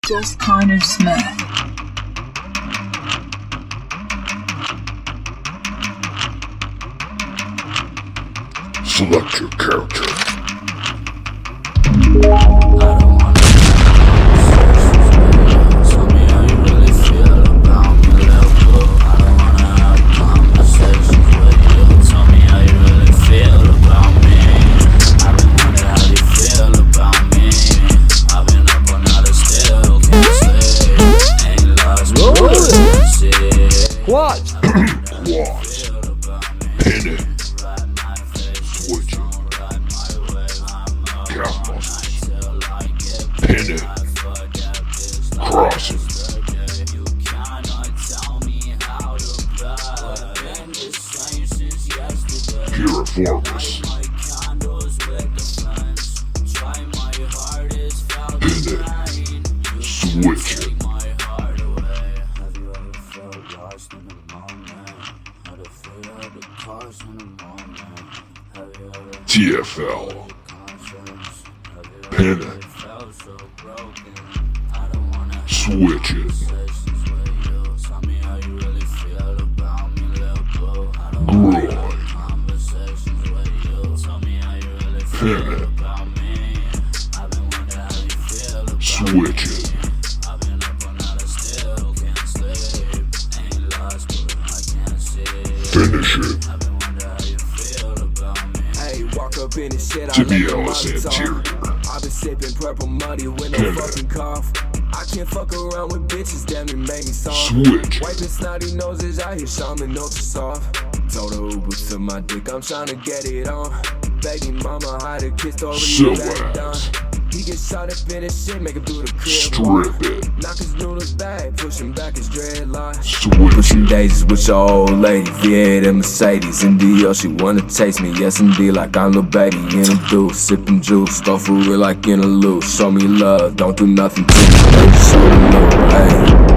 Just kind of smith. Select your character. What? Quads. Pin it. Switch it. Calf muscles. Pin it. Cross it. Piriformis. Pin it. Switch it. TFL. Pin it. Switch it. Groin. Pin it. Switch it. Finish it. Tibialis anterior. I've been sipping purple money with no fucking cough. I can't fuck around with bitches, damn it made me soft. Switch. Wiping snotty noses out here, shaman ultra soft. Told her Uber to my dick, I'm trying to get it on. Baby mama hide a kiss, already got it done. He gets shot up in his shit, make him do the crib. Strip it. Knock his noodles back, push him back his dreadlock. Switch Pushing it. daisies with your old lady, V8 and Mercedes. In DL, she wanna taste me, yes indeed, like I'm Lil Baby. In a deuce, sipping juice, go for real like in a loop. Show me love, don't do nothing to me, baby, show the loop, ayy.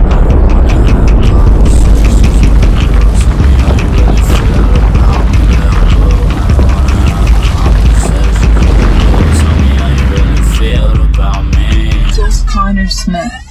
Just kind of smith.